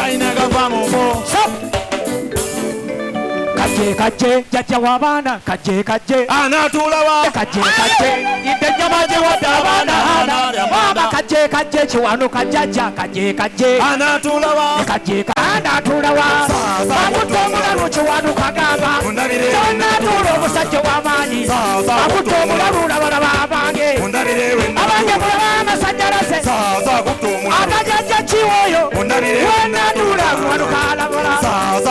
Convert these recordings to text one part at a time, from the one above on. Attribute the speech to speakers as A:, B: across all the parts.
A: talina gava mu mbo.
B: Kajje kajje jajja w'abaana kajje kajje
A: Anaatuula wa
B: kajje kajje idde ennyama gye wadde abaana mama kajje kajje kiwanuka jajja kajje kajje
A: anaatuula wa
B: kajje anaatuula wa akutta omulalu kiwanuka gamba anaatuula omusajja w'amaanyi akutta omulalu labalaba abange abange mulaba amasanyalaze agajajja kiwoyo wenaatuula kiwanuka alabula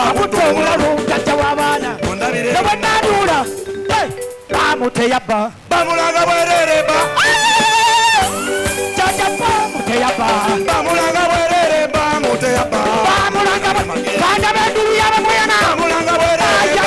B: akutta omulalu jajja w'abaana newenaatuula bamuteyabba
A: bamulanga bwerere ba
B: jajja bamuteyabba
A: bamulanga bwerere bamuteyabba
B: bamulanga baana b'endulu y'abamuyana
A: bamulanga bwerere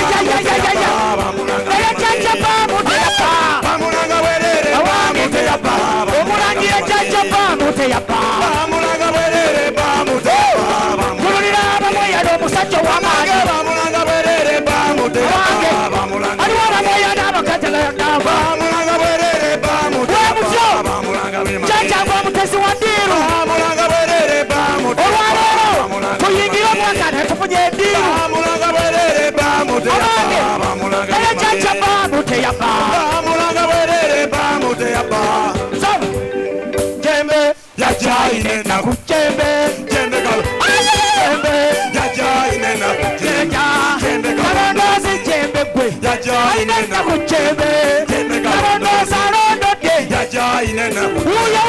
B: jajja bamuteyabba
A: bamulanga bwerere bamuteyabba
B: omulangira jajja bamuteyabba
A: bamulanga bwerere bamuteyabba
B: kululira abamuyana omusajja w'amaanyi
A: bamulanga bwerere bamuteyabba bamulanga
B: aliwo abamuyana abakatelagamba
A: bamulanga bwerere bamuteyabba bamulanga
B: jajja bamutesi wa ddiiru
A: bamulanga bwerere bamuteyabba
B: olwaleero tuyingire omwaka netufunye eddiiru
A: bamulanga bwerere bamuteyabba bamulanga
B: naye jajja bamuteyabba
A: bamulanga bwerere bamuteyabba
B: jembe
A: yajaine naku
B: jembe
A: jembe kalo
B: jembe
A: yajaine naku jembe kalo
B: kalondoozi jembe gwe
A: yajaine naku
B: jembe
A: jembe
B: kalondoozi alondodde
A: yajaine naku
B: wuyo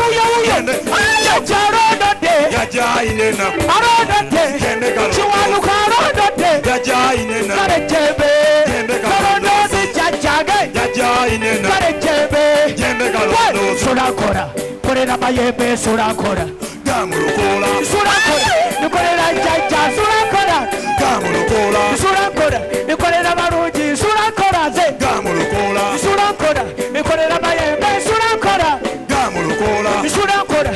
B: jajja alondodde
A: yajaine naku
B: alondodde
A: jembe kalo
B: kiwanuka alondodde
A: yajaine naku
B: kale jembe
A: jembe kalo
B: kalondoozi jajjage
A: yajaine naku
B: kale jembe
A: jembe kalo
B: sulakola kolera mayembe sulakola
A: gamulukola
B: sulakola nikolera jajja sulakola
A: gamulukola
B: sulakola nikolera balungi sulakola ze
A: gamulukola
B: sulakola nikolera mayembe sulakola
A: gamulukola
B: sulakola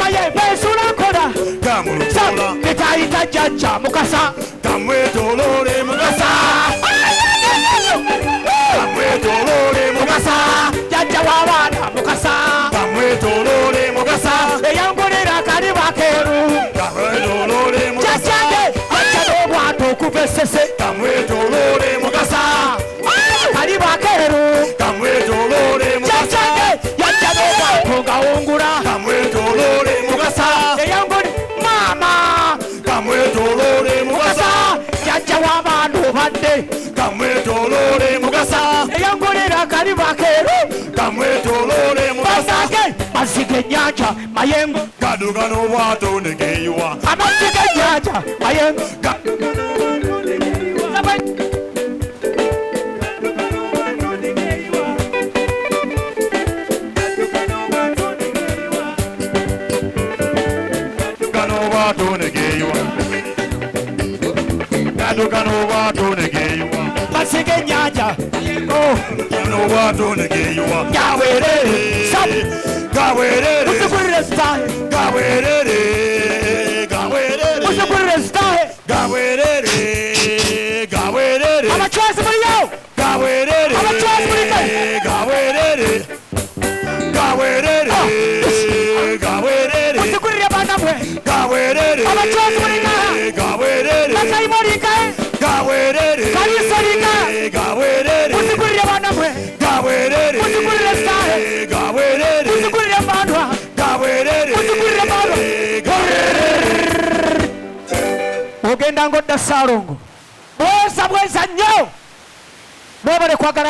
B: mayembe sulakola
A: gamulukola
B: nitayita jajja mukasa
A: kamwetolole mukasa kamwetolole mukasa
B: jajja w'abaana mukasa
A: kamwetolole mukasa
B: eyangulira akaliba keeru
A: kamwetolole mukasa
B: jajjange jajja n'obwato okuva essese
A: kamwetolole mukasa
B: akaliba keeru
A: kamwetolole mukasa
B: jajjange jajja n'obwato ngawungula
A: kamwetolole mukasa
B: eyanguli maama
A: kamwetolole mukasa
B: jajja w'abaana obadde
A: kamwetolole mukasa
B: eyangulira akaliba keeru
A: kamwetolole mukasa
B: basage mazzi g'ennyanja mayengo
A: kaduka n'obwato negeyiwa
B: amazzi g'ennyanja mayengo
A: kaduka n'obwato negeyiwa
B: mazzi g'ennyanja
A: n'obwato negeyiwa
B: gawerere sabu
A: gawerere
B: musigulire sitahe
A: gawerere gawerere
B: musigulire sitahe
A: gawerere gawerere
B: abacwezi muliyo
A: gawerere
B: abacwezi muliyo
A: gawerere gawerere gawerere
B: musigulire baana mwe
A: gawerere
B: abacwezi muliyo
A: gawerere
B: nakayimolika
A: gawerere
B: kalisolika
A: gawerere
B: musigulire baana mwe
A: gawerere
B: musigulire sitahe
A: gawerere
B: musigulire baanwa
A: gawerere
B: musigulire baanwa ogenda ngodda Ssaalongo bwesa nnyo mwebale kwagala